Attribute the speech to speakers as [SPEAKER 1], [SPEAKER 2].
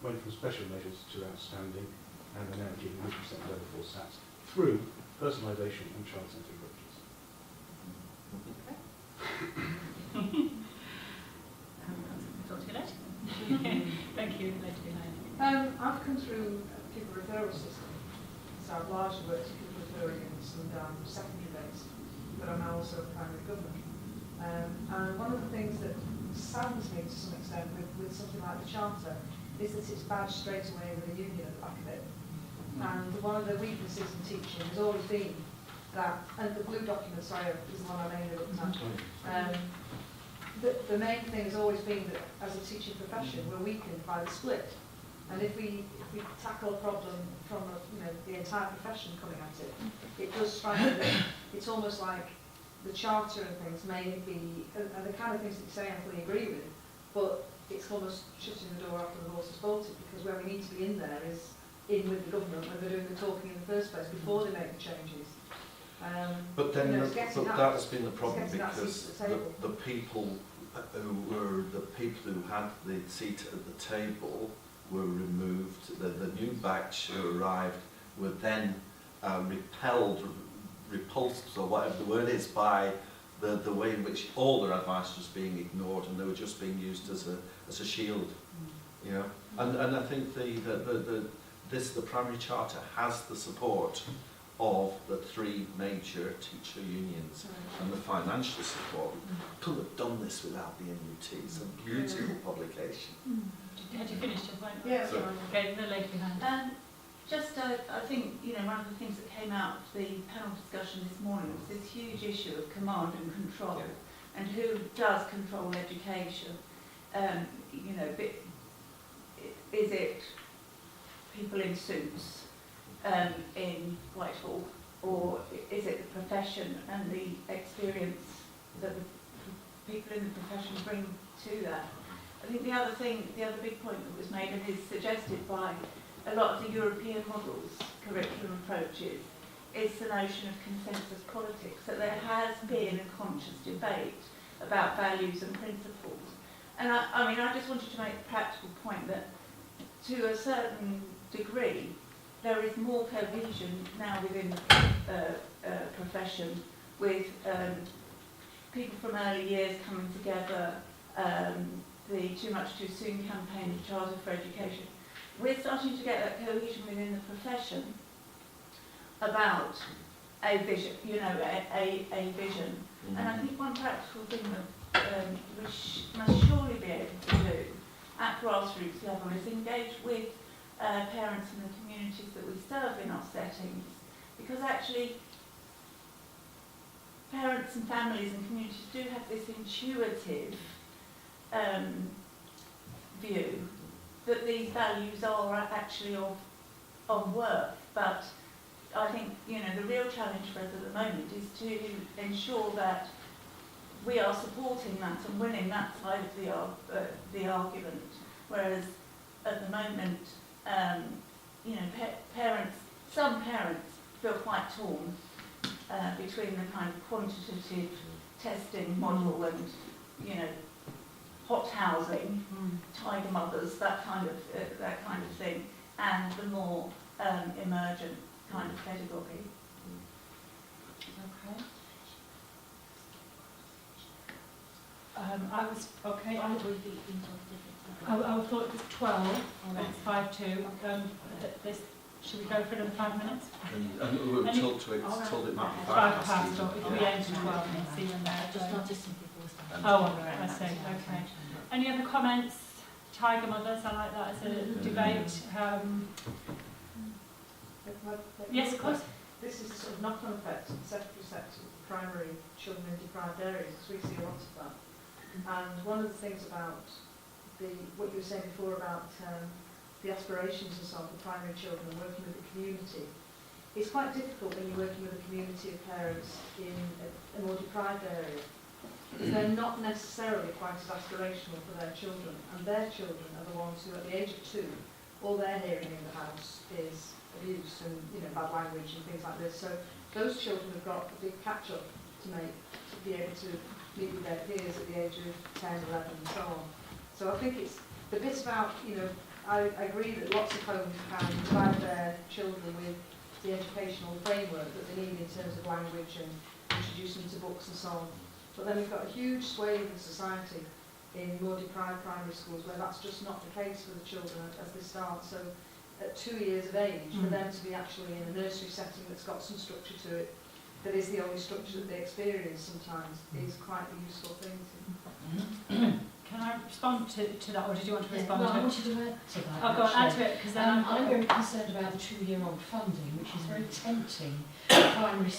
[SPEAKER 1] went from special measures to outstanding, and are now achieving 100% level 4 SATs through personalisation and child-centred approaches.
[SPEAKER 2] Thank you, Lady Behind.
[SPEAKER 3] I've come through a pupil referral system, so I've largely worked with pupil referral units and secondary based, but I'm now also a primary governor. And one of the things that saddens me to some extent with something like the Charter is that it's badged straight away with a union at the back of it. And one of the weaknesses in teaching has always been that, and the blue document, sorry, is the one I mainly looked at. The main thing has always been that as a teaching profession, we're weakened by the split. And if we tackle a problem from the entire profession coming at it, it does strike me that it's almost like the Charter and things may be, and the kind of things that you say I fully agree with, but it's almost shutting the door after the horse has bolted, because where we need to be in there is in with the government when they're doing the talking in the first place before they make the changes.
[SPEAKER 4] But then, but that has been the problem, because the people who had the seat at the table were removed. The new batch who arrived were then repulsed, or whatever the word is, by the way in which all their advice was being ignored, and they were just being used as a shield, you know. And I think the primary charter has the support of the 3 major teacher unions and the financial support. Couldn't have done this without the MUT. It's a beautiful publication.
[SPEAKER 2] Had you finished your point?
[SPEAKER 3] Yeah.
[SPEAKER 2] Okay, the lady behind.
[SPEAKER 5] I think, one of the things that came out of the panel discussion this morning was this huge issue of command and control, and who does control education. Is it people in suits in Whitehall, or is it the profession and the experience that the people in the profession bring to that? I think the other big point that was made and is suggested by a lot of the European models, curriculum approaches, is the notion of consensus politics, that there has been a conscious debate about values and principles. And I just wanted to make the practical point that to a certain degree, there is more cohesion now within the profession, with people from early years coming together, the Too Much Too Soon campaign, the Charter for Education. We're starting to get that cohesion within the profession about a vision, a vision. And I think one practical thing that we must surely be able to do at grassroots level is engage with parents in the communities that we serve in our settings, because actually parents and families and communities do have this intuitive view that these values are actually of worth. But I think the real challenge for us at the moment is to ensure that we are supporting that and winning that side of the argument. Whereas at the moment, some parents feel quite torn between the kind of quantitative testing model and hot housing, tiger mothers, that kind of thing, and the more emergent kind of pedagogy.
[SPEAKER 2] Okay. I thought it was 12. It's 5:02. Should we go for another 5 minutes?
[SPEAKER 4] And we were told it might be
[SPEAKER 2] 5 past. Or if we aim to 12, we'll see when they're
[SPEAKER 6] Just noticing people standing.
[SPEAKER 2] Oh, I see. Okay. Any other comments? Tiger mothers, I like that as a debate. Yes, of course.
[SPEAKER 3] This is the sort of knock-on effect of the secondary sector, primary children in deprived areas, because we see a lot of that. And one of the things about what you were saying before about the aspirations and so on for primary children and working with the community, it's quite difficult when you're working with a community of parents in a more deprived area. They're not necessarily quite as aspirational for their children, and their children are the ones who, at the age of 2, all they're hearing in the house is abuse and bad language and things like this. So those children have got a big catch-up to make to be able to meet with their peers at the age of 10, 11, and so on. So I think it's the bit about I agree that lots of homes can provide their children with the educational framework that they need in terms of language and introduce them to books and so on. But then we've got a huge swathe of society in more deprived primary schools where that's just not the case for the children as they start. So at 2 years of age, for them to be actually in a nursery setting that's got some structure to it, that is the only structure that they experience sometimes, is quite a useful thing.
[SPEAKER 2] Can I respond to that, or did you want to respond
[SPEAKER 6] Well, I
[SPEAKER 2] to it?
[SPEAKER 6] wanted to add to that.
[SPEAKER 2] I'll go on, add to it, because then
[SPEAKER 6] I'm very concerned about the 2-year-old funding, which is very tempting for primary